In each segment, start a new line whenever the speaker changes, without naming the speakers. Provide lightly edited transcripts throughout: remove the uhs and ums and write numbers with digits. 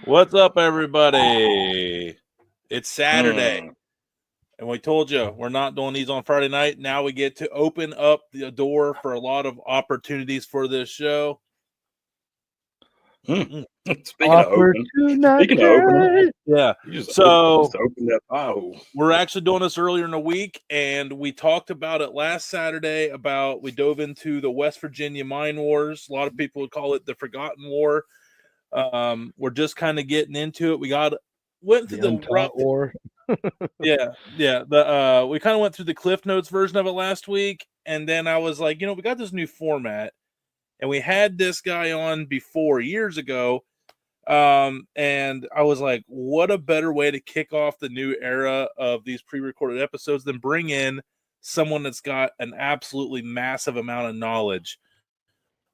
What's up, everybody? It's Saturday,
Hmm.
and we told you we're not doing these on Friday night. Now we get to open up the door for a lot of opportunities for this show.
Speaking of opening,
Yeah.
you just
So
opened that pie.
we're actually doing this earlier in the week, and we talked about it last Saturday. We dove into the West Virginia mine wars. A lot of people would call it the Forgotten War. We're just kind of getting into it. Went through the rough
war.
Yeah. We kind of went through the Cliff Notes version of it last week, and then I was like, we got this new format, and we had this guy on before years ago, and I was like, what a better way to kick off the new era of these pre-recorded episodes than bring in someone that's got an absolutely massive amount of knowledge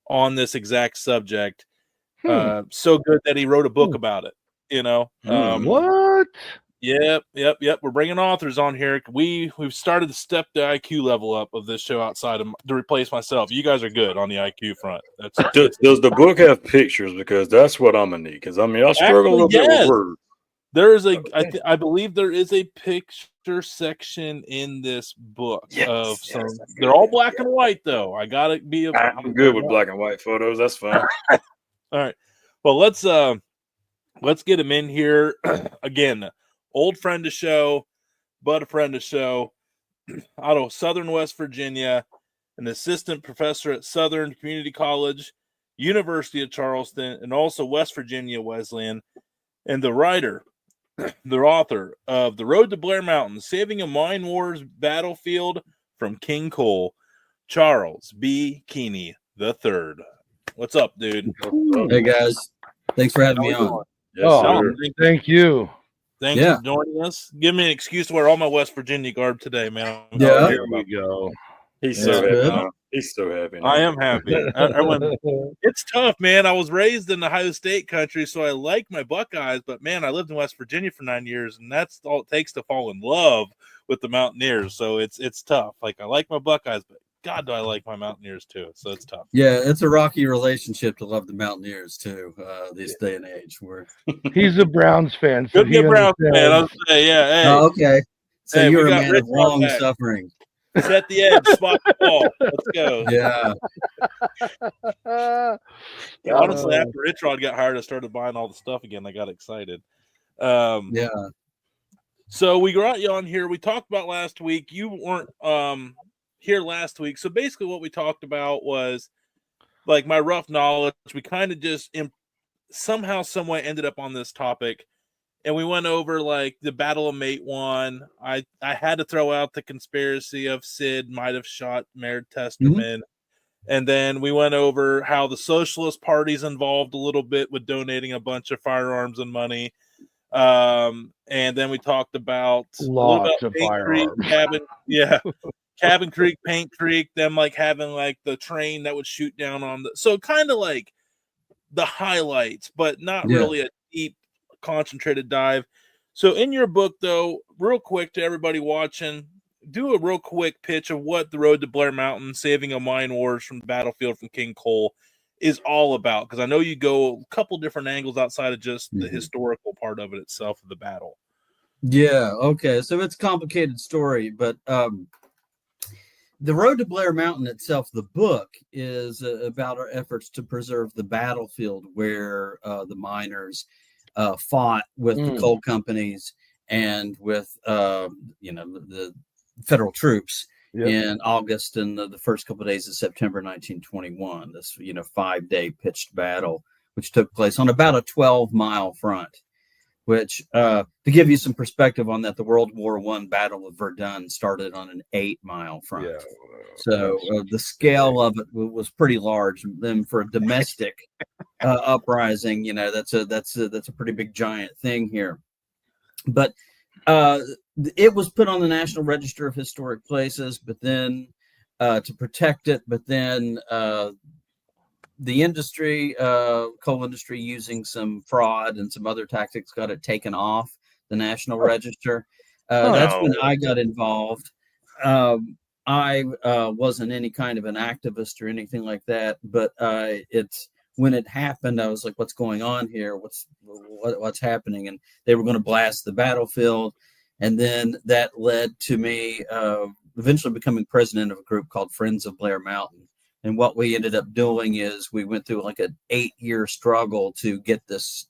on this exact subject. So good that he wrote a book about it.
What?
Yep. We're bringing authors on here. We've started to step the IQ level up of this show outside to replace myself. You guys are good on the IQ front.
Does the book have pictures? Because that's what I'm gonna need. Because I struggle a little bit with words.
There is I believe there is a picture section in this book of some. They're all black and white though. I gotta be.
I'm good with black and white photos. That's fine.
All right. Well, let's get him in here again. Old friend of show, but a friend of show, out of Southern West Virginia, an assistant professor at Southern Community College, University of Charleston, and also West Virginia Wesleyan, and the author of The Road to Blair Mountain, Saving a Mine Wars Battlefield from King Coal, Charles B. Keeney III. What's up, dude?
Hey, guys. Thanks for having me on.
Yes, thank you.
Thanks for joining us. Give me an excuse to wear all my West Virginia garb today, man.
Here we go.
He's so happy. He's so happy.
I am happy. It's tough, man. I was raised in the Ohio State country, so I like my Buckeyes, but man, I lived in West Virginia for 9 years, and that's all it takes to fall in love with the Mountaineers. So it's tough. Like, I like my Buckeyes, but God, do I like my Mountaineers too. So it's tough.
Yeah, it's a rocky relationship to love the Mountaineers too. This day and age,
he's a Browns fan.
So be a Browns fan. I'll say, yeah. Hey.
Oh, okay. So you're a man of long suffering.
Set the edge, spot the ball. Let's go.
Yeah.
Honestly, after Richrod got hired, I started buying all the stuff again. I got excited. So we got you on here. We talked about last week. You weren't here last week. So basically what we talked about was like my rough knowledge. We kind of just somehow, some way ended up on this topic. And we went over like the Battle of Mate 1. I had to throw out the conspiracy of Sid might have shot Mayor Testerman. And then we went over how the Socialist Party's involved a little bit with donating a bunch of firearms and money. And then we talked about
lots of firearms.
Cabin Creek, Paint Creek, them like having like the train that would shoot down on so kind of like the highlights, but not really a deep concentrated dive. So in your book though, real quick to everybody watching, do a real quick pitch of what The Road to Blair Mountain, Saving a Mine Wars from the Battlefield from King Coal is all about. Because I know you go a couple different angles outside of just the historical part of it itself of the battle.
Yeah. Okay. So it's a complicated story, but The Road to Blair Mountain itself, the book, is about our efforts to preserve the battlefield where the miners fought with the coal companies and with the federal troops in August and the first couple of days of September 1921. This 5-day pitched battle, which took place on about a 12-mile front. Which, to give you some perspective on that, the World War I Battle of Verdun started on an 8-mile front. So the scale of it was pretty large. Then for a domestic uprising, that's a pretty big giant thing here. But it was put on the National Register of Historic Places, but then to protect it, but then the industry, coal industry, using some fraud and some other tactics, got it taken off the National Register. That's when I got involved. I wasn't any kind of an activist or anything like that, but it's when it happened, I was like, "What's going on here? what's happening. And they were going to blast the battlefield. And then that led to me eventually becoming president of a group called Friends of Blair Mountain. And what we ended up doing is we went through like an 8-year struggle to get this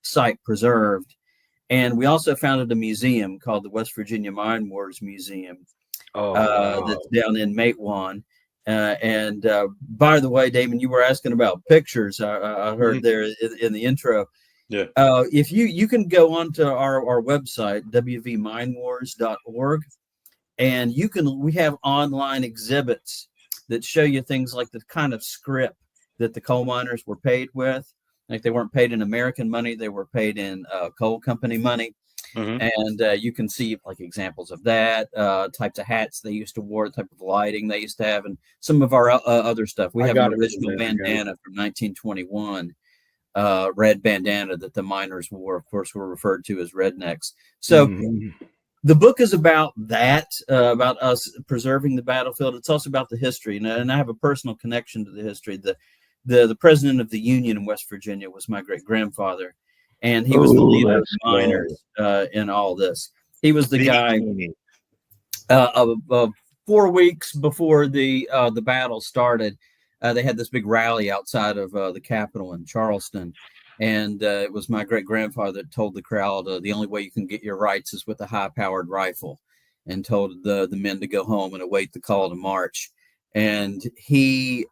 site preserved. And we also founded a museum called the West Virginia Mine Wars Museum. That's down in Matewan. And by the way, Damon, you were asking about pictures. I heard there in the intro.
Yeah.
If you can go onto our website, wvminewars.org, and we have online exhibits that show you things like the kind of script that the coal miners were paid with. Like they weren't paid in American money, they were paid in coal company money. And you can see like examples of that, types of hats they used to wear, the type of lighting they used to have, and some of our other stuff. We have an original bandana from 1921, red bandana that the miners wore, of course, were referred to as rednecks. So the book is about that, about us preserving the battlefield. It's also about the history, and I have a personal connection to the history. The president of the Union in West Virginia was my great-grandfather. And he was the leader of the miners in all this. He was the guy 4 weeks before the battle started. They had this big rally outside of the Capitol in Charleston. And it was my great-grandfather that told the crowd the only way you can get your rights is with a high-powered rifle, and told the men to go home and await the call to march. And he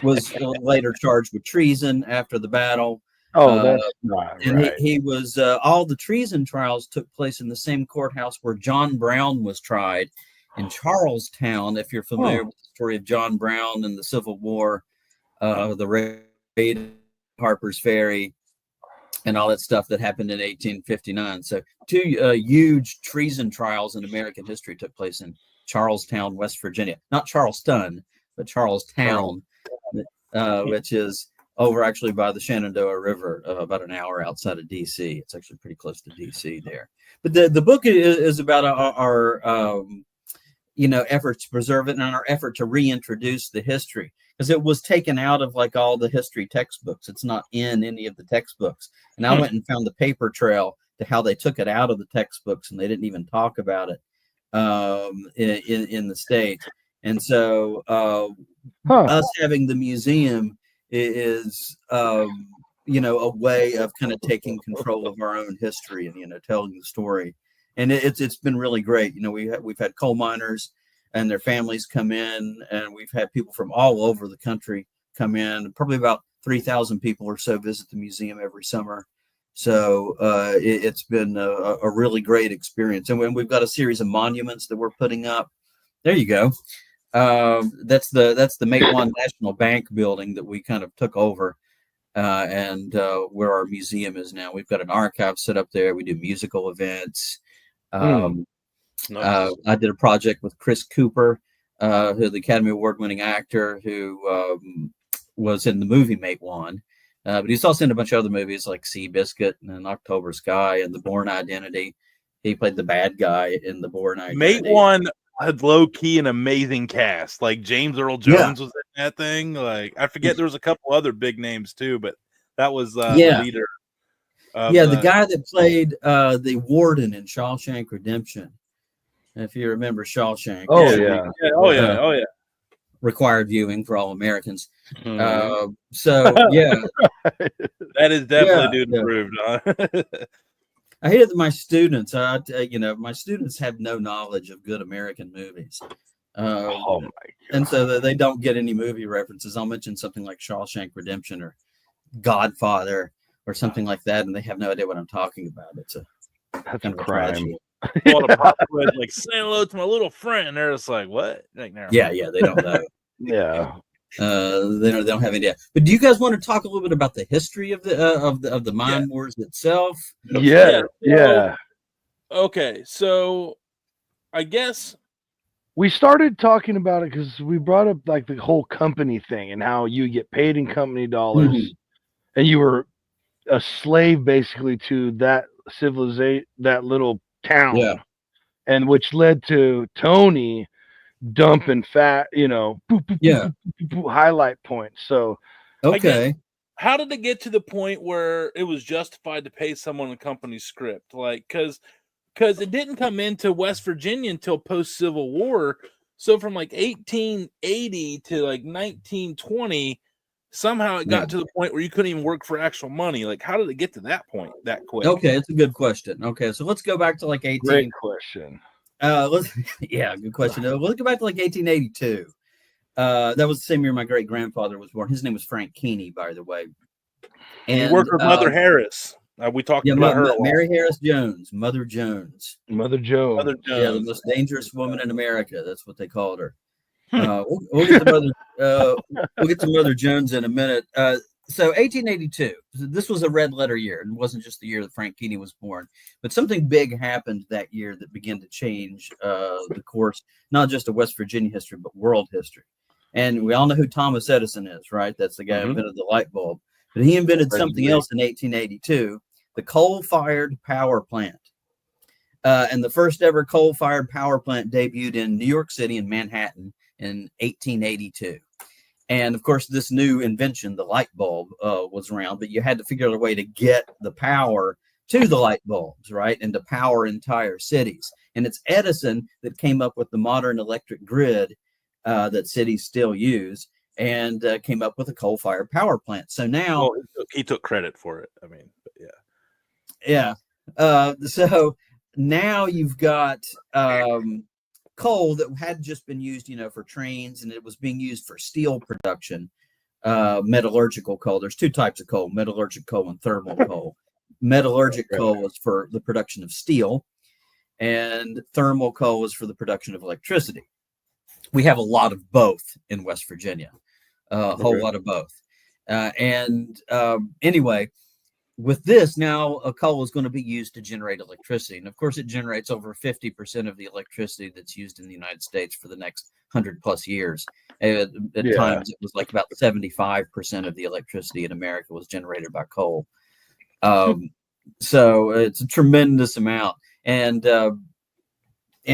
was later charged with treason after the battle.
Oh, that's not
and
right.
He was all the treason trials took place in the same courthouse where John Brown was tried in Charlestown. If you're familiar with the story of John Brown and the Civil War, the raid, Harper's Ferry, and all that stuff that happened in 1859. So 2 huge treason trials in American history took place in Charlestown, West Virginia. Not Charleston, but Charlestown, which is over actually by the Shenandoah River, about an hour outside of D.C. It's actually pretty close to D.C. there. But the book is about our efforts to preserve it and our effort to reintroduce the history, because it was taken out of like all the history textbooks. It's not in any of the textbooks. And I went and found the paper trail to how they took it out of the textbooks, and they didn't even talk about it in the state. And so us having the museum is a way of kind of taking control of our own history and telling the story. And it's been really great. We've had coal miners and their families come in, and we've had people from all over the country come in. Probably about 3,000 people or so visit the museum every summer. So it's been a really great experience. And we've got a series of monuments that we're putting up. There you go. That's the Matewan National Bank building that we kind of took over, and where our museum is now. We've got an archive set up there. We do musical events.
Nice.
I did a project with Chris Cooper, who's the Academy Award-winning actor who was in the movie Matewan, but he's also in a bunch of other movies like Seabiscuit and October Sky and The Bourne Identity. He played the bad guy in The Bourne Identity.
Matewan had low key an amazing cast. Like James Earl Jones was in that thing. Like I forget there was a couple other big names too, but that was the leader.
The guy that played the warden in Shawshank Redemption. If you remember Shawshank.
Oh yeah.
Required viewing for all Americans.
that is definitely improved. Huh?
I hated my students. My students have no knowledge of good American movies.
Oh my God.
And so they don't get any movie references. I'll mention something like Shawshank Redemption or Godfather or something like that, and they have no idea what I'm talking about.
That's a crime.
Like say hello to my little friend. They're just like, what? Like,
they don't know.
Yeah.
They don't have any idea. But do you guys want to talk a little bit about the history of the mine wars itself?
Yeah.
Okay, so I guess
we started talking about it because we brought up like the whole company thing and how you get paid in company dollars, and you were a slave basically to that civilization, that little town, and which led to Tony dumping fat, highlight points. So
okay,
how did it get to the point where it was justified to pay someone a company script? Like, because it didn't come into West Virginia until post Civil War. So from like 1880 to like 1920, somehow it got to the point where you couldn't even work for actual money. Like, how did it get to that point that quick?
Okay, it's a good question. Okay, so let's go back to like 18.
Great question.
Good question. Let's go back to like 1882. That was the same year my great grandfather was born. His name was Frank Keeney, by the way.
And he worked with Mother Harris. We talked about her.
Mary Harris Jones, Mother Jones.
Mother Jones.
Yeah, the most dangerous woman in America. That's what they called her. We'll get to Mother Jones in a minute. So 1882. This was a red letter year. It wasn't just the year that Frank Keeney was born, but something big happened that year that began to change the course, not just of West Virginia history, but world history. And we all know who Thomas Edison is, right? That's the guy who invented the light bulb. But he invented something else in 1882. The coal-fired power plant. And the first ever coal-fired power plant debuted in New York City and Manhattan in 1882. And of course, this new invention, the light bulb, was around, but you had to figure out a way to get the power to the light bulbs, right? And to power entire cities. And it's Edison that came up with the modern electric grid that cities still use, and came up with a coal-fired power plant. So now
he took credit for it. I mean,
yeah. So now you've got coal that had just been used, for trains, and it was being used for steel production, metallurgical coal. There's two types of coal: metallurgic coal and thermal coal. Metallurgic coal is for the production of steel, and thermal coal is for the production of electricity. We have a lot of both in West Virginia, a whole lot of both. Anyway, with this, now a coal is going to be used to generate electricity. And of course, it generates over 50% of the electricity that's used in the United States for the next 100 plus years. At times, it was like about 75% of the electricity in America was generated by coal. So it's a tremendous amount. And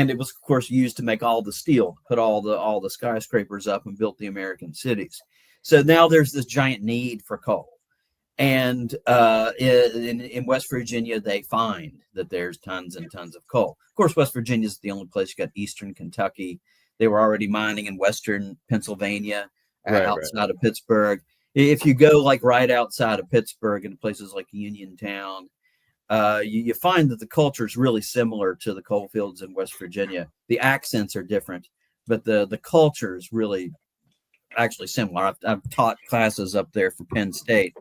it was, of course, used to make all the steel, put all the skyscrapers up and built the American cities. So now there's this giant need for coal. And in West Virginia, they find that there's tons and tons of coal. Of course, West Virginia is the only place. You got eastern Kentucky. They were already mining in western Pennsylvania, outside of Pittsburgh. If you go like right outside of Pittsburgh in places like Uniontown, you find that the culture is really similar to the coal fields in West Virginia. The accents are different, but the culture is really actually similar. I've taught classes up there for Penn State.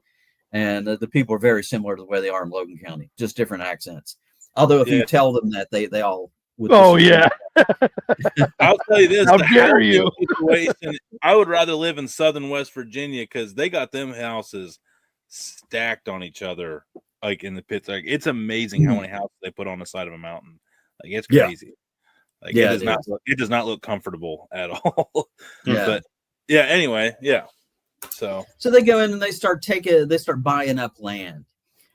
And the people are very similar to the way they are in Logan County, just different accents. Although if you tell them that, they all would.
Oh, yeah.
I'll tell you this.
How dare you?
I would rather live in southern West Virginia because they got them houses stacked on each other, like in the pits. Like, it's amazing how many houses they put on the side of a mountain. Like, it's crazy. Like, it does not look comfortable at all. But anyway, So
they go in and they start buying up land.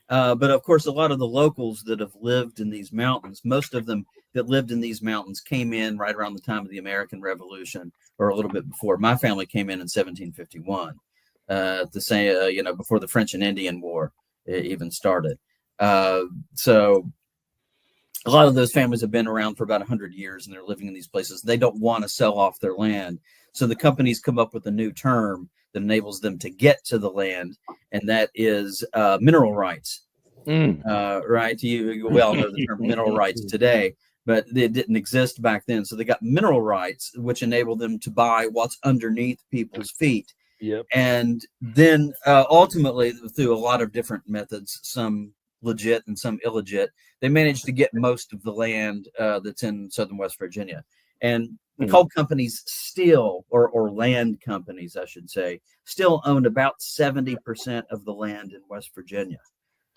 But of course, a lot of the locals that have lived in these mountains, most of them that lived in these mountains came in right around the time of the American Revolution or a little bit before. My family came in 1751, before the French and Indian War even started. So a lot of those families have been around for about 100 years and they're living in these places. They don't want to sell off their land. So the companies come up with a new term that enables them to get to the land, and that is mineral rights. Right? You well know the term mineral rights today, but it didn't exist back then. So they got mineral rights, which enable them to buy what's underneath people's feet.
Yep.
And then ultimately, through a lot of different methods, some legit and some illegit, they managed to get most of the land that's in southern West Virginia. And the coal companies still, or land companies, I should say, still own about 70% of the land in West Virginia.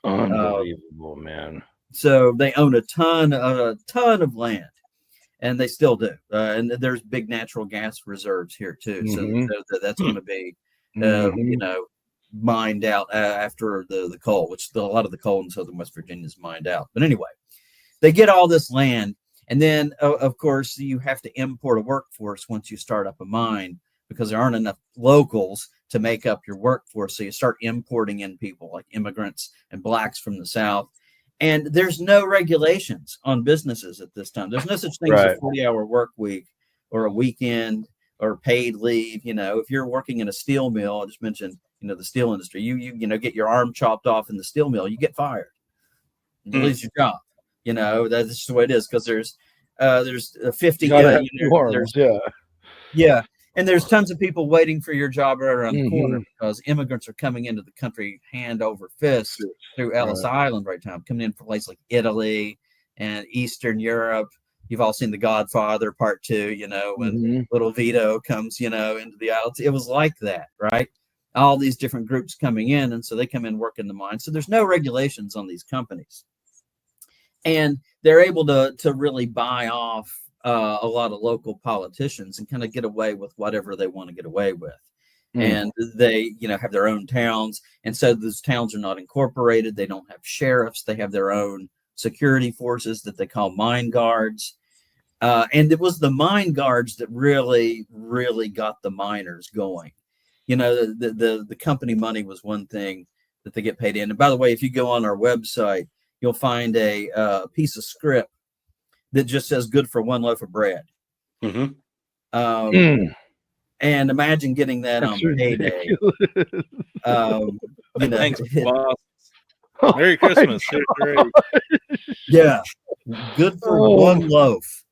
Unbelievable, man.
So they own a ton of land, and they still do. And there's big natural gas reserves here too. So that's going to be, mined out after the coal, which a lot of the coal in southern West Virginia is mined out. But anyway, they get all this land. And then, of course, you have to import a workforce once you start up a mine because there aren't enough locals to make up your workforce. So you start importing in people like immigrants and blacks from the South. And there's no regulations on businesses at this time. There's no such thing as a 40-hour work week or a weekend or paid leave. You know, if you're working in a steel mill, I just mentioned, you know, the steel industry, you get your arm chopped off in the steel mill, you get fired. You lose your job. You know, that's just the way it is, because there's 50 and there's tons of people waiting for your job right around the corner, because immigrants are coming into the country hand over fist through Ellis Island right now, coming in from places like Italy and Eastern Europe. You've all seen The Godfather Part 2, you know, when little Vito comes, you know, into the islands. It was like that, right? All these different groups coming in, and so they come in working the mines. So there's no regulations on these companies. And they're able to really buy off a lot of local politicians and kind of get away with whatever they want to get away with. And they, you know, have their own towns. And so those towns are not incorporated. They don't have sheriffs. They have their own security forces that they call mine guards. And it was the mine guards that really, really got the miners going. You know, the company money was one thing that they get paid in. And by the way, if you go on our website, you'll find a piece of script that just says "good for one loaf of bread." And imagine getting that on payday. You know,
thanks, boss. Merry Christmas.
Yeah, good for one loaf.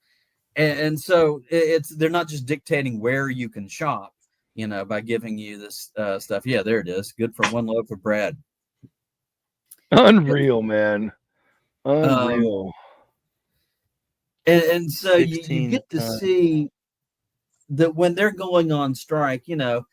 And so they're not just dictating where you can shop, you know, by giving you this stuff. Yeah, there it is. Good for one loaf of bread.
Unreal, man. Unreal.
And so you get to see that when they're going on strike, you know,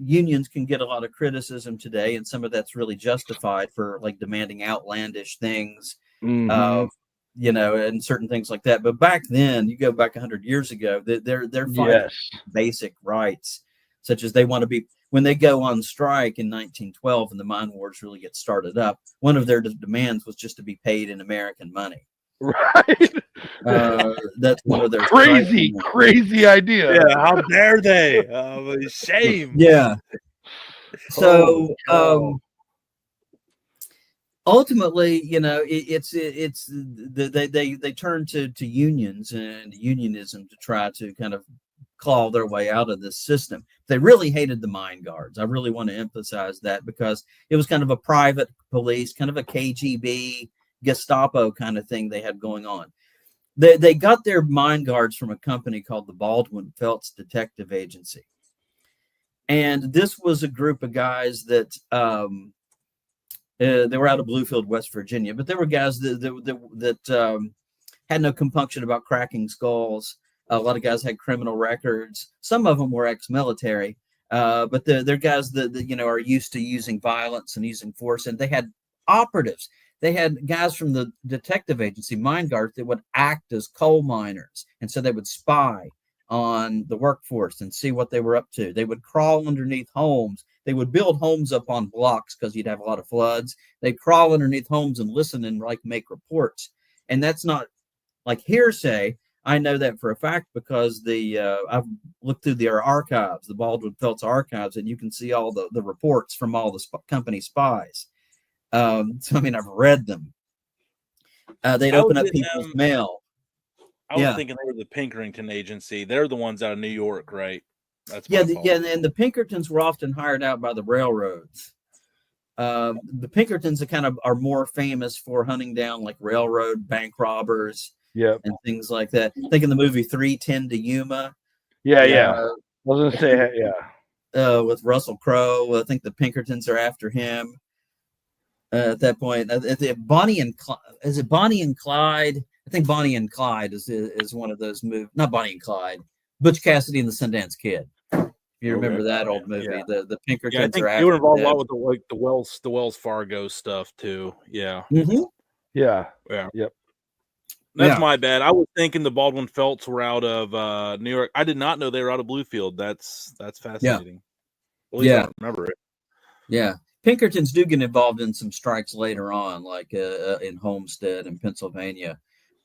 unions can get a lot of criticism today, and some of that's really justified for like demanding outlandish things, you know, and certain things like that. But back then, you go back 100 years ago, they're fighting basic rights, such as they want to be. When they go on strike in 1912 and the mine wars really get started up, one of their demands was just to be paid in American money.
Right.
That's one of their
crazy idea.
Yeah, how dare they? Shame.
Yeah. So ultimately, you know, they turn to unions and unionism to try to kind of claw their way out of this system. They really hated the mine guards. I really want to emphasize that, because it was kind of a private police, kind of a KGB, Gestapo kind of thing they had going on. They got their mine guards from a company called the Baldwin Felts Detective Agency. And this was a group of guys that they were out of Bluefield, West Virginia, but they were guys that had no compunction about cracking skulls. A lot of guys had criminal records. Some of them were ex-military, but they're guys that you know are used to using violence and using force. And they had operatives. They had guys from the detective agency, mine guards, that would act as coal miners, and so they would spy on the workforce and see what they were up to. They would crawl underneath homes. They would build homes up on blocks because you'd have a lot of floods. They'd crawl underneath homes and listen and like make reports. And that's not like hearsay. I know that for a fact because I've looked through their archives, the Baldwin Felts archives, and you can see all the reports from all the company spies. So, I mean, I've read them. They'd open up people's mail.
I was thinking they were the Pinkerton Agency. They're the ones out of New York, right? That's
and the Pinkertons were often hired out by the railroads. The Pinkertons are more famous for hunting down like railroad bank robbers. And things like that. I think in the movie 3:10 to Yuma.
I was gonna say
with Russell Crowe. I think the Pinkertons are after him. At that point, Bonnie and is it Bonnie and Clyde? I think Bonnie and Clyde is one of those movies. Not Bonnie and Clyde. Butch Cassidy and the Sundance Kid. If you remember that old movie, the Pinkertons.
I think you were involved a lot with the Wells Fargo stuff too. Yeah.
Yep.
That's my bad. I was thinking the Baldwin Felts were out of New York. I did not know they were out of Bluefield. That's fascinating. I remember it.
Yeah. Pinkertons do get involved in some strikes later on, like in Homestead in Pennsylvania.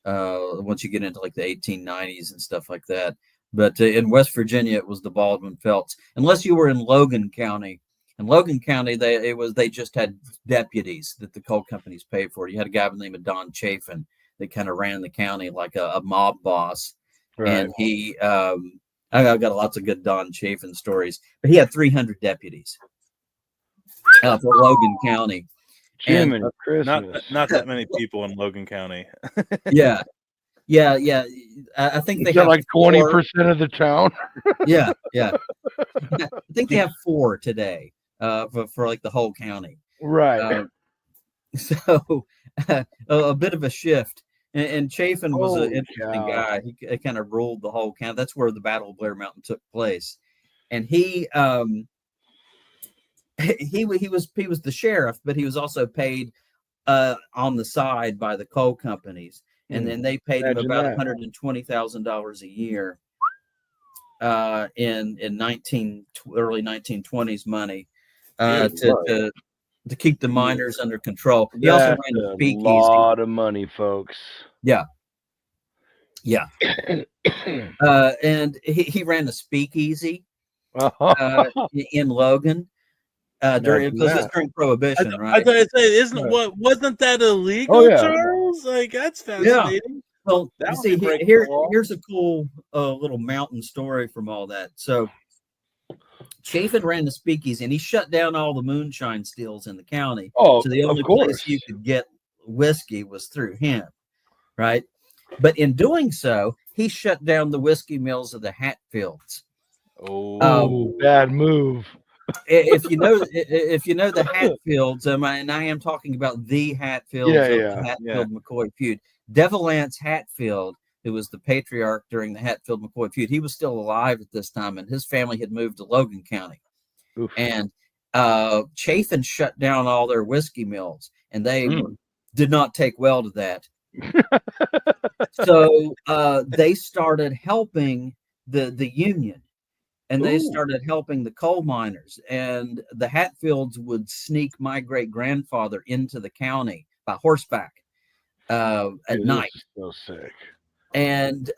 Once you get into like the 1890s and stuff like that. But in West Virginia, it was the Baldwin Felts. Unless you were in Logan County. In Logan County, they just had deputies that the coal companies paid for. You had a guy by the name of Don Chafin that kind of ran the county like a mob boss. Right. And he, I've got lots of good Don Chafin stories, but he had 300 deputies for Logan County.
And
not that many people in Logan County.
Yeah. I think they
have
like
20% of the town.
Yeah. I think they have 4 today for like the whole county.
Right.
So a bit of a shift. And Chafin was an interesting guy. He kind of ruled the whole county. That's where the Battle of Blair Mountain took place. And he was the sheriff, but he was also paid on the side by the coal companies. And then they paid him about $120,000 a year in early 1920s money to keep the miners under control. He also ran a speakeasy.
A lot of money, folks.
Yeah. And he ran a speakeasy in Logan. During Prohibition, right?
I thought I'd say, wasn't that illegal, Charles? Like, that's fascinating.
Yeah. Well, see, here's a cool little mountain story from all that. So, Chafin ran the speakeasy, and he shut down all the moonshine stills in the county. So the only place you could get whiskey was through him, right? But in doing so, he shut down the whiskey mills of the Hatfields.
Bad move.
If you know the Hatfields, and I am talking about the Hatfields, the Hatfield-McCoy feud. Devil Lance Hatfield, who was the patriarch during the Hatfield-McCoy feud, he was still alive at this time, and his family had moved to Logan County. Oof. And Chafin shut down all their whiskey mills, and they did not take well to that. So they started helping the union. And they started helping the coal miners, and the Hatfields would sneak my great grandfather into the county by horseback at night.
So sick.
And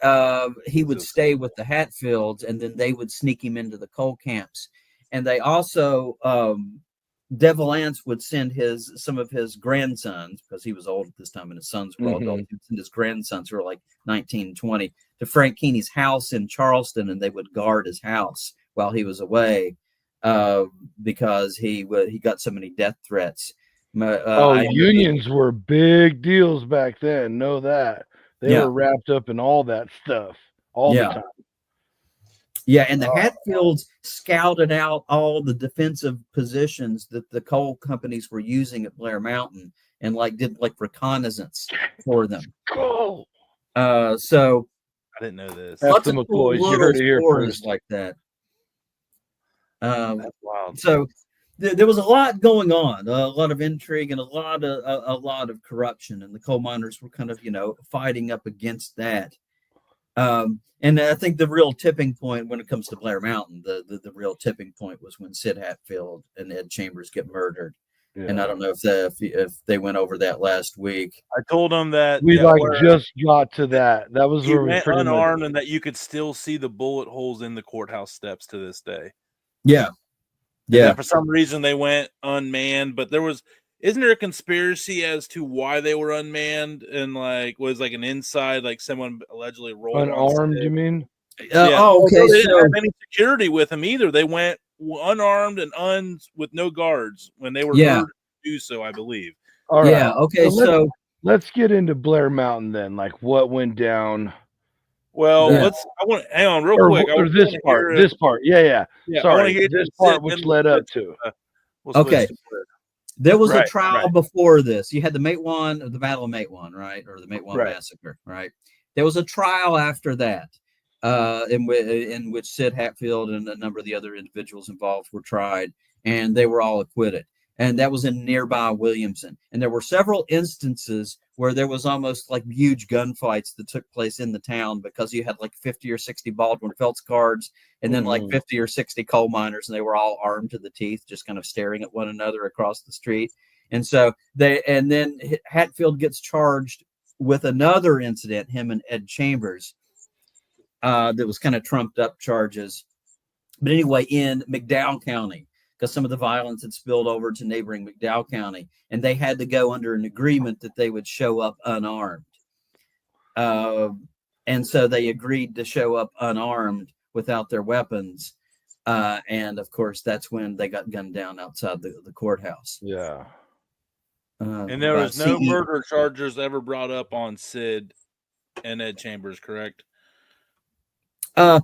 he would stay with the Hatfields, and then they would sneak him into the coal camps. And they also, Devil Lance would send some of his grandsons, because he was old at this time and his sons were all adults. He would send his grandsons, who were like 19, 20, to Frank Keeney's house in Charleston, and they would guard his house while he was away because he got so many death threats.
Unions were big deals back then. Know that. They were wrapped up in all that stuff all the time.
Yeah, and the Hatfields scouted out all the defensive positions that the coal companies were using at Blair Mountain and did reconnaissance for them.
Cool.
So
I didn't know this.
Lots of cool little stories like that.
That's wild.
So there was a lot going on, a lot of intrigue and a lot of corruption, and the coal miners were kind of fighting up against that. And I think the real tipping point when it comes to Blair Mountain, the real tipping point was when Sid Hatfield and Ed Chambers get murdered. Yeah. And I don't know if they went over that last week.
I told them that
we just got to that. That was where we went
unarmed, and that you could still see the bullet holes in the courthouse steps to this day.
Yeah.
For some reason they went unmanned, but isn't there a conspiracy as to why they were unmanned and was an inside, someone allegedly rolled
unarmed? You mean?
Okay.
They didn't have any security with them either. They went unarmed and with no guards when they were ordered to do so, I believe.
All right.
Yeah. Okay.
So let's get into Blair Mountain then. What went down?
Well, I want to hang on real quick.
This part. Yeah. Sorry. This part which led up to.
Okay. There was a trial before this. You had the Battle of Matewan, right? Or the Matewan Massacre, right? There was a trial after that, in which Sid Hatfield and a number of the other individuals involved were tried, and they were all acquitted. And that was in nearby Williamson. And there were several instances where there was almost huge gunfights that took place in the town because you had 50 or 60 Baldwin Felts guards and then 50 or 60 coal miners, and they were all armed to the teeth, just kind of staring at one another across the street. And so then Hatfield gets charged with another incident, him and Ed Chambers. that was kind of trumped up charges. But anyway, in McDowell County, because some of the violence had spilled over to neighboring McDowell County, and they had to go under an agreement that they would show up unarmed. And so they agreed to show up unarmed without their weapons. And of course, that's when they got gunned down outside the courthouse.
Yeah.
And there was no murder charges ever brought up on Sid and Ed Chambers, correct?
There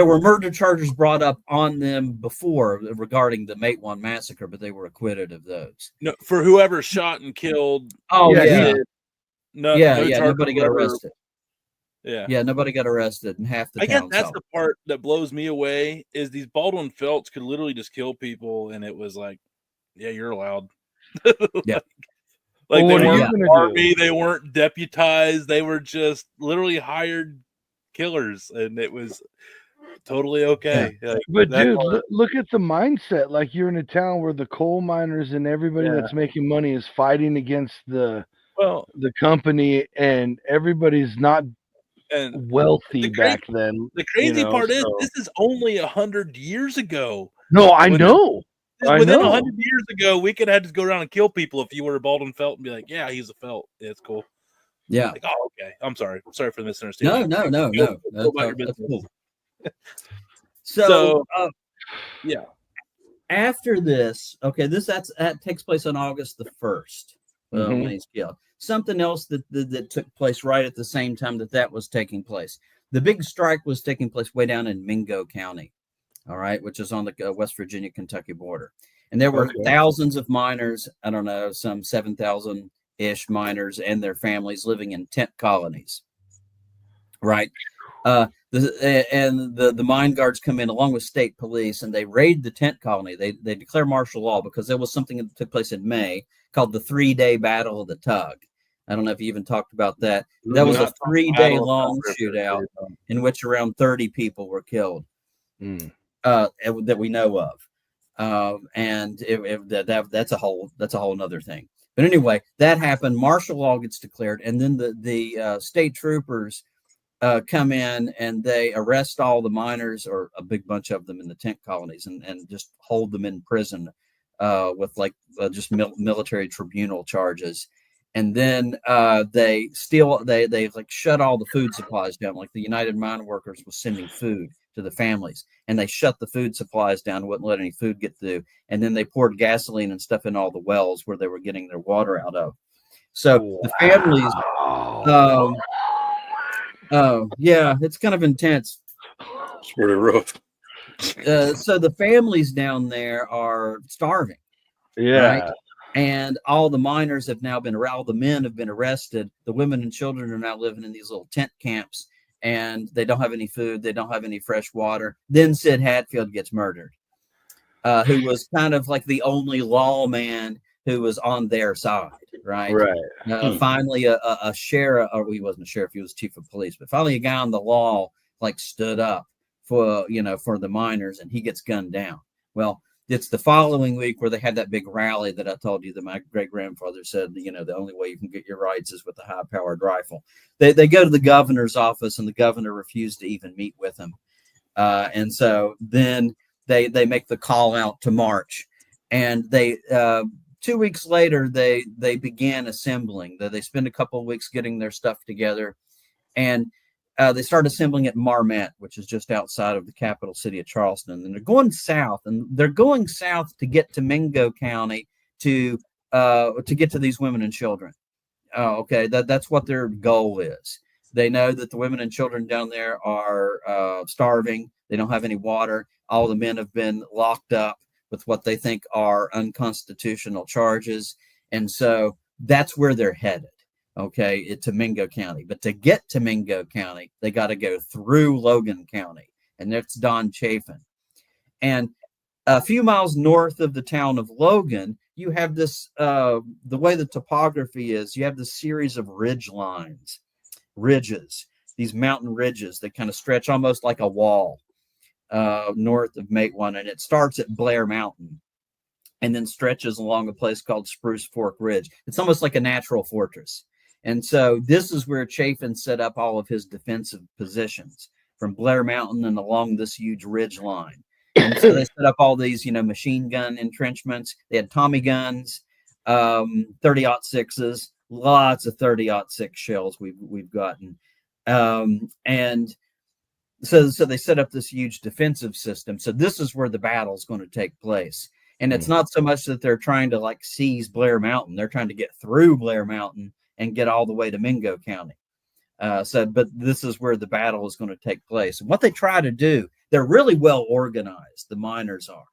were murder charges brought up on them before regarding the Matewan massacre, but they were acquitted of those.
No, for whoever shot and killed.
Oh
yeah.
Nobody got arrested.
Yeah,
nobody got arrested, and half the
I guess
town
that's
saw
the part that blows me away is these Baldwin Felts could literally just kill people, and it was like, yeah, you're allowed.
Yeah.
Like
Well,
they
what are you
weren't
gonna
army, they weren't deputized, they were just literally hired killers, and it was totally okay.
Yeah.
Like,
But
that
dude,
part-
look at the mindset. Like you're in a town where the coal miners and everybody
Yeah.
that's making money is fighting against the
well,
company, and everybody's not
and
wealthy
The
back then.
the crazy
you know,
part is
so-
this is only 100 years ago.
No, I
when-
know. I
Within
know.
100 years ago, we could have to go around and kill people if you were a Baldwin Felt and be like, yeah, he's a Felt. Yeah, it's cool.
Yeah.
Like, oh, okay. I'm sorry. Sorry for the misunderstanding.
No.
Go about your
That's
business.
cool. So,
Yeah.
after this, okay, that takes place on August the 1st when he's killed. Something else that took place right at the same time that was taking place. The big strike was taking place way down in Mingo County, all right, which is on the West Virginia-Kentucky border. And there were thousands of miners, I don't know, some 7,000-ish miners and their families living in tent colonies, right? The mine guards come in along with state police, and they raid the tent colony. They declare martial law because there was something that took place in May called the 3-day Battle of the Tug. I don't know if you even talked about that. That was a 3-day long shootout in which around 30 people were killed that we know of. That's a whole nother thing. But anyway, that happened. Martial law gets declared, and then the state troopers come in and they arrest all the miners, or a big bunch of them, in the tent colonies, and just hold them in prison with just military tribunal charges. And then they shut all the food supplies down. Like the United Mine Workers was sending food to the families, and they shut the food supplies down, wouldn't let any food get through. And then they poured gasoline and stuff in all the wells where they were getting their water out of. So the families, yeah, it's kind of intense.
It's pretty rough.
So the families down there are starving.
Yeah.
Right? And all the miners have now all the men have been arrested. The women and children are now living in these little tent camps, and they don't have any food. They don't have any fresh water. Then Sid Hatfield gets murdered, who was kind of like the only lawman who was on their side, right?
Right.
Finally, a sheriff, or he wasn't a sheriff, he was chief of police, but finally a guy on the law stood up for the miners, and he gets gunned down. Well, it's the following week where they had that big rally that I told you that my great grandfather said, the only way you can get your rights is with a high powered rifle. They go to the governor's office, and the governor refused to even meet with him. And so then they make the call out to march, and 2 weeks later, they began assembling. They spend a couple of weeks getting their stuff together, and they start assembling at Marmet, which is just outside of the capital city of Charleston. And they're going south to get to Mingo County to get to these women and children. Okay, that's what their goal is. They know that the women and children down there are starving. They don't have any water. All the men have been locked up with what they think are unconstitutional charges. And so that's where they're headed, okay, to Mingo County. But to get to Mingo County, they got to go through Logan County, and that's Don Chafin. And a few miles north of the town of Logan, you have this, the way the topography is, you have this series of ridges, these mountain ridges that kind of stretch almost like a wall. North of Matewan, and it starts at Blair Mountain and then stretches along a place called Spruce Fork Ridge. It's almost like a natural fortress. And so this is where Chafin set up all of his defensive positions from Blair Mountain and along this huge ridge line. And so they set up all these, machine gun entrenchments. They had Tommy guns, 30-06s, lots of 30-06 shells we've gotten. And so they set up this huge defensive system. So this is where the battle is going to take place. And it's not so much that they're trying to like seize Blair Mountain. They're trying to get through Blair Mountain and get all the way to Mingo County. But this is where the battle is going to take place. And what they try to do, they're really well organized. The miners are.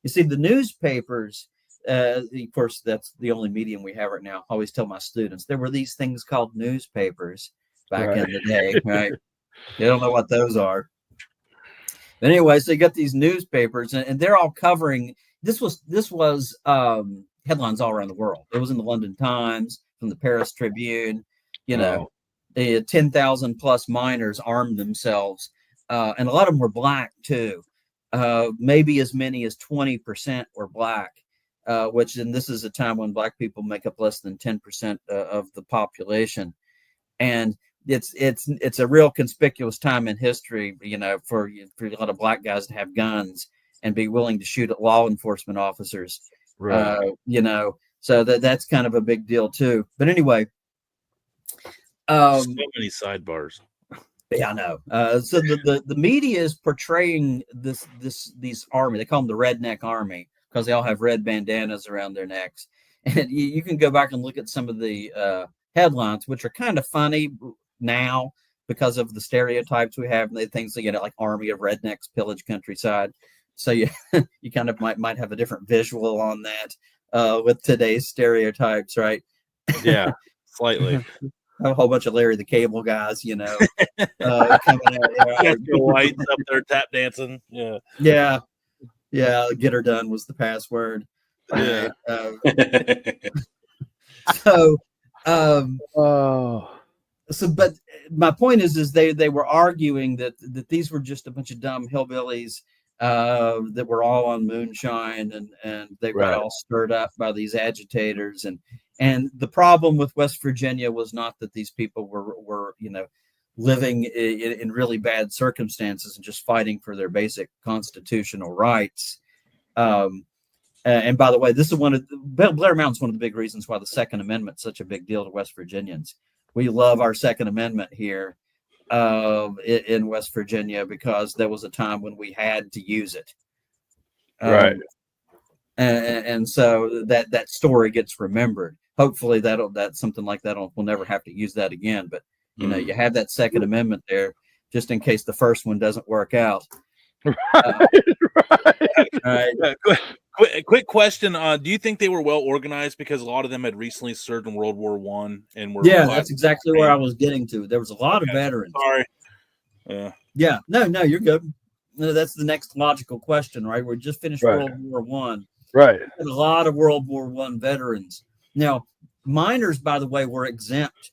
You see, the newspapers, of course, that's the only medium we have right now. I always tell my students there were these things called newspapers back in the day, right? They don't know what those are. But anyway, so you got these newspapers, and they're all covering. This was headlines all around the world. It was in the London Times, from the Paris Tribune. The 10,000 plus miners armed themselves, and a lot of them were black too. Maybe as many as 20% were black, and this is a time when black people make up less than 10% of the population, and it's a real conspicuous time in history, for a lot of black guys to have guns and be willing to shoot at law enforcement officers, right? So that's kind of a big deal too. But anyway.
So many sidebars.
Yeah, I know. So the media is portraying these army. They call them the Redneck Army because they all have red bandanas around their necks. And you can go back and look at some of the headlines, which are kind of funny now because of the stereotypes we have. And they things like Army of Rednecks, pillage countryside. So you kind of might have a different visual on that with today's stereotypes, right?
Yeah, slightly.
A whole bunch of Larry the Cable guys, coming out.
White's up there tap dancing.
Yeah. Get her done was the password.
Yeah.
But my point is they were arguing that these were just a bunch of dumb hillbillies that were all on moonshine and they were all stirred up by these agitators and the problem with West Virginia was not that these people were living in really bad circumstances and just fighting for their basic constitutional rights. And by the way, this is Blair Mountain's one of the big reasons why the Second Amendment is such a big deal to West Virginians. We love our Second Amendment here in West Virginia because there was a time when we had to use it.
Right.
And so that story gets remembered. Hopefully that's something like that. We'll never have to use that again. But you have that Second Amendment there just in case the first one doesn't work out.
Right.
Quick question. Do you think they were well organized because a lot of them had recently served in World War I and were?
Yeah, that's exactly where I was getting to. There was a lot of veterans.
Sorry.
Yeah. No, you're good. No, that's the next logical question, right? We just finished World War I.
Right.
A lot of World War I veterans. Now, miners, by the way, were exempt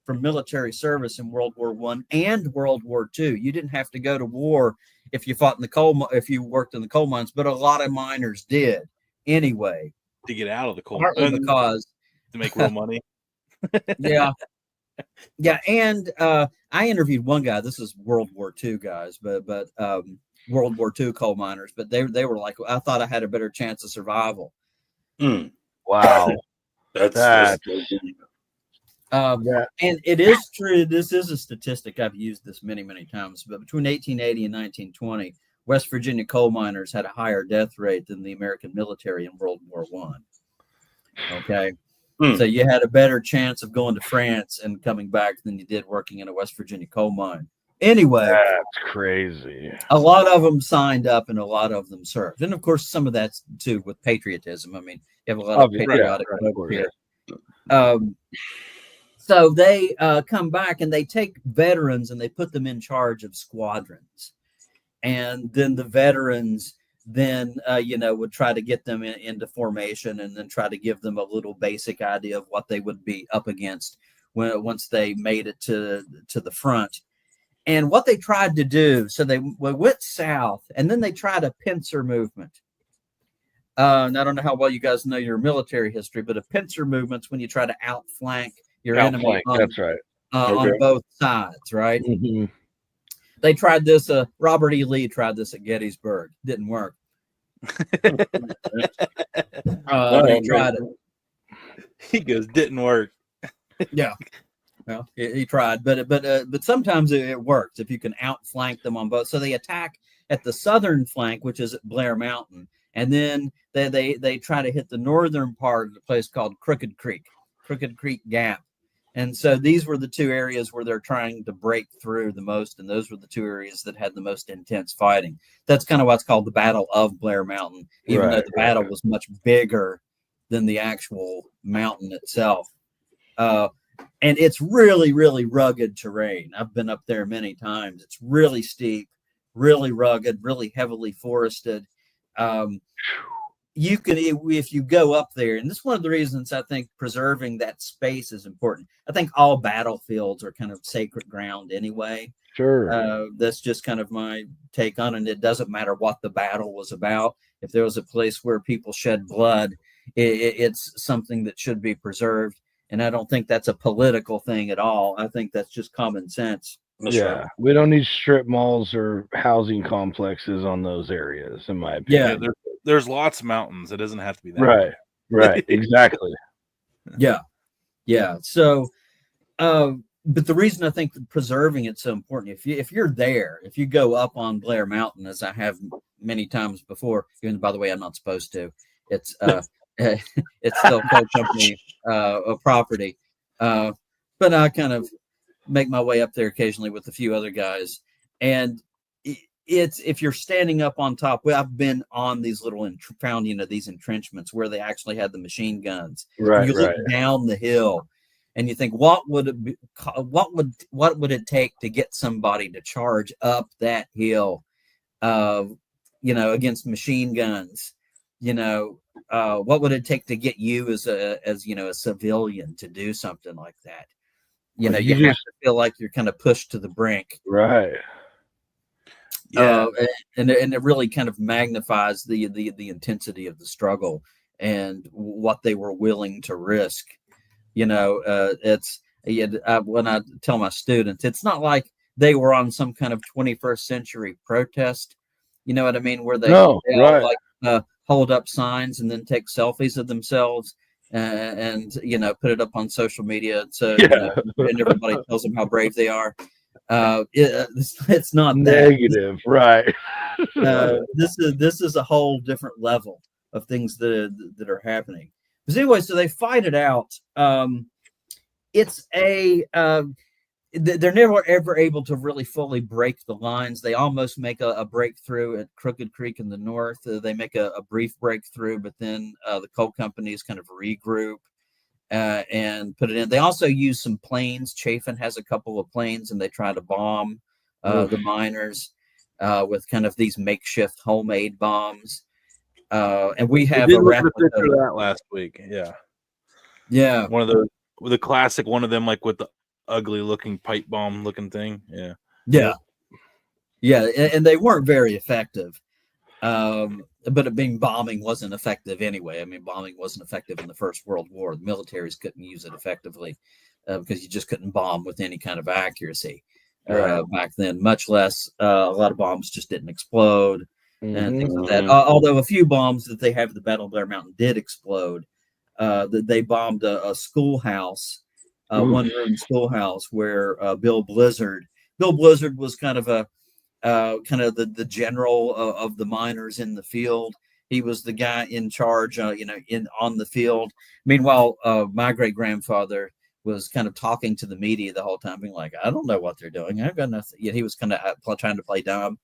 from military service in World War I and World War II. You didn't have to go to war if you fought in the coal, if you worked in the coal mines, but a lot of miners did anyway.
To get out of the coal
mines. Because
to make real money.
Yeah. And I interviewed one guy. This is World War II guys, but World War II coal miners, but they were like, I thought I had a better chance of survival.
Wow.
That's
and it is true. This is a statistic. I've used this many, many times, but between 1880 and 1920, West Virginia coal miners had a higher death rate than the American military in World War I. Okay. So you had a better chance of going to France and coming back than you did working in a West Virginia coal mine. Anyway,
that's crazy.
A lot of them signed up and a lot of them served. And of course, some of that's too with patriotism. I mean, you have a lot of patriotic over here. So they come back and they take veterans and they put them in charge of squadrons. And then the veterans would try to get them into formation and then try to give them a little basic idea of what they would be up against once they made it to the front. And what they tried to do, so they went south and then they tried a pincer movement. And I don't know how well you guys know your military history, but a pincer movement's when you try to outflank, your enemy
Outflank,
on,
that's right.
on both sides, right?
Mm-hmm.
They tried this. Robert E. Lee tried this at Gettysburg. Didn't work. But he tried it.
He goes, didn't work.
Yeah. Well, he tried, but sometimes it works if you can outflank them on both. So they attack at the southern flank, which is at Blair Mountain, and then they try to hit the northern part of the place called Crooked Creek Gap. And so these were the two areas where they're trying to break through the most, and those were the two areas that had the most intense fighting. That's kind of what's called the Battle of Blair Mountain, even though the battle was much bigger than the actual mountain itself. And it's really, really rugged terrain. I've been up there many times. It's really steep, really rugged, really heavily forested. You can, if you go up there, and this is one of the reasons I think preserving that space is important. I think all battlefields are kind of sacred ground anyway.
Sure.
That's just kind of my take on it. It doesn't matter what the battle was about. If there was a place where people shed blood, it's something that should be preserved. And I don't think that's a political thing at all. I think that's just common sense.
Yeah, we don't need strip malls or housing complexes on those areas, in my opinion.
Yeah, there's lots of mountains. It doesn't have to be that.
Right, exactly.
Yeah. So, but the reason I think preserving it's so important, if you're there, if you go up on Blair Mountain, as I have many times before, even by the way, I'm not supposed to. It's it's still coal company property, but I kind of make my way up there occasionally with a few other guys, and it's if you're standing up on top. Well, I've been on these little these entrenchments where they actually had the machine guns.
Right,
you look down the hill, and you think, what would it take to get somebody to charge up that hill, against machine guns? What would it take to get you as a civilian to do something like that? You have to feel like you're kind of pushed to the brink.
Right.
Yeah. And it really kind of magnifies the intensity of the struggle and what they were willing to risk. When I tell my students, it's not like they were on some kind of 21st century protest. You know what I mean? Where they all hold up signs and then take selfies of themselves and put it up on social media. So and everybody tells them how brave they are. It's not
negative,
that.
Right?
This is a whole different level of things that are happening. But anyway, so they fight it out. They're never ever able to really fully break the lines. They almost make a breakthrough at Crooked Creek in the north. They make a brief breakthrough, but then the coal companies kind of regroup and put it in. They also use some planes. Chafin has a couple of planes, and they try to bomb the miners with kind of these makeshift homemade bombs. And we have a replica
of that last week. Yeah. One of the classic one of them, like with the ugly looking pipe bomb looking thing. Yeah.
And they weren't very effective. But bombing wasn't effective anyway. I mean, bombing wasn't effective in the First World War. The militaries couldn't use it effectively because you just couldn't bomb with any kind of accuracy back then, much less a lot of bombs just didn't explode and things like that. Although a few bombs that they have at the Battle of Blair Mountain did explode. They bombed a schoolhouse, one-room schoolhouse where Bill Blizzard was kind of the general of the miners in the field. He was the guy in charge, on the field. Meanwhile, my great-grandfather was kind of talking to the media the whole time, being like, I don't know what they're doing. I've got nothing. He was kind of trying to play dumb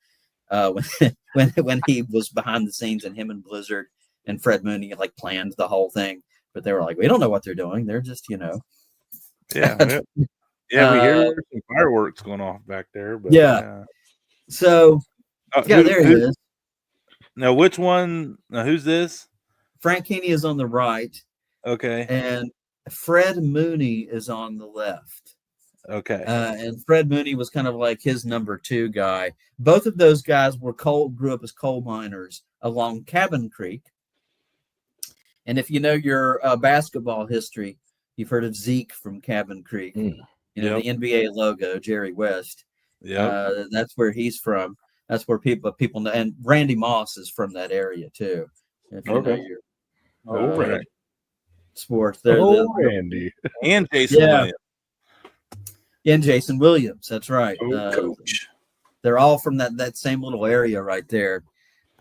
when he was behind the scenes, and him and Blizzard and Fred Mooney planned the whole thing. But they were like, we don't know what they're doing. They're just,
Yeah, we hear some fireworks going off back there. But
So, there he is.
Now, which one? Now, who's this?
Frank Keeney is on the right.
Okay.
And Fred Mooney is on the left.
Okay.
And Fred Mooney was kind of like his number two guy. Both of those guys grew up as coal miners along Cabin Creek. And if you know your basketball history, You've heard of Zeke from Cabin Creek.
Mm.
You know,
Yep.
the NBA logo, Jerry West.
Yeah.
That's where he's from. That's where people know. And Randy Moss is from that area too. If you know
Okay.
your
Right.
sports.
Randy.
And Jason
Yeah.
Williams.
And Jason Williams. That's right.
Coach.
They're all from that same little area right there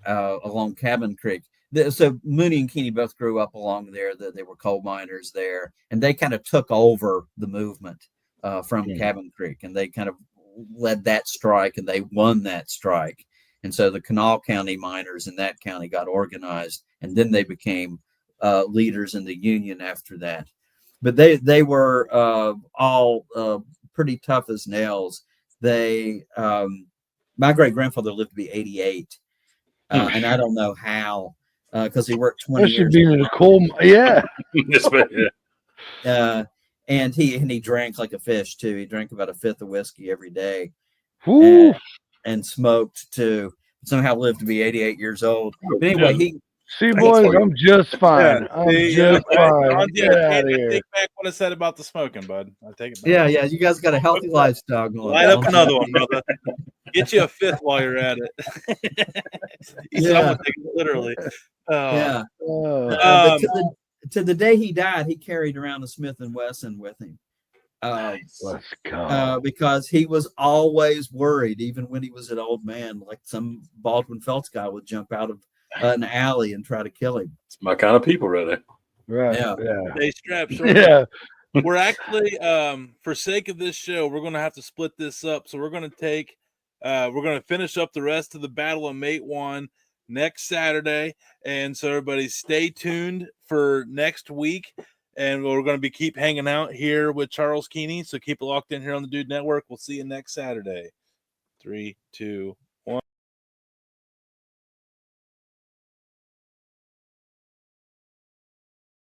along Cabin Creek. So Mooney and Keeney both grew up along there. They were coal miners there, and they kind of took over the movement from Cabin Creek, and they kind of led that strike, and they won that strike. And so the Kanawha County miners in that county got organized, and then they became leaders in the union after that. But they were all pretty tough as nails. My great grandfather lived to be 88, and I don't know how, because he worked 20
That should
years.
be in a coal. Yeah.
And he drank like a fish too. He drank about a fifth of whiskey every day,
Woo.
and smoked too. Somehow lived to be 88 years old. But anyway,
See, boys, I'm just fine. I'm just fine. Get out of
I
here.
take back what I said about the smoking, bud. I take it back.
yeah. You guys got a healthy lifestyle going.
Light up another one, brother. Get you a fifth while you're at it.
Yeah.
I'm gonna take it literally.
Yeah.
Oh.
But to the day he died, he carried around a Smith & Wesson with him.
Let's go.
Because he was always worried, even when he was an old man, like some Baldwin Felts guy would jump out of an alley and try to kill him.
It's my kind of people, right there.
Right.
Yeah.
They strap short.
Yeah.
We're actually, for sake of this show, we're going to have to split this up. So we're going to finish up the rest of the Battle of Matewan next Saturday. And so everybody stay tuned for next week. And we're going to keep hanging out here with Charles Keeney. So keep it locked in here on the Dude Network. We'll see you next Saturday. 3, 2,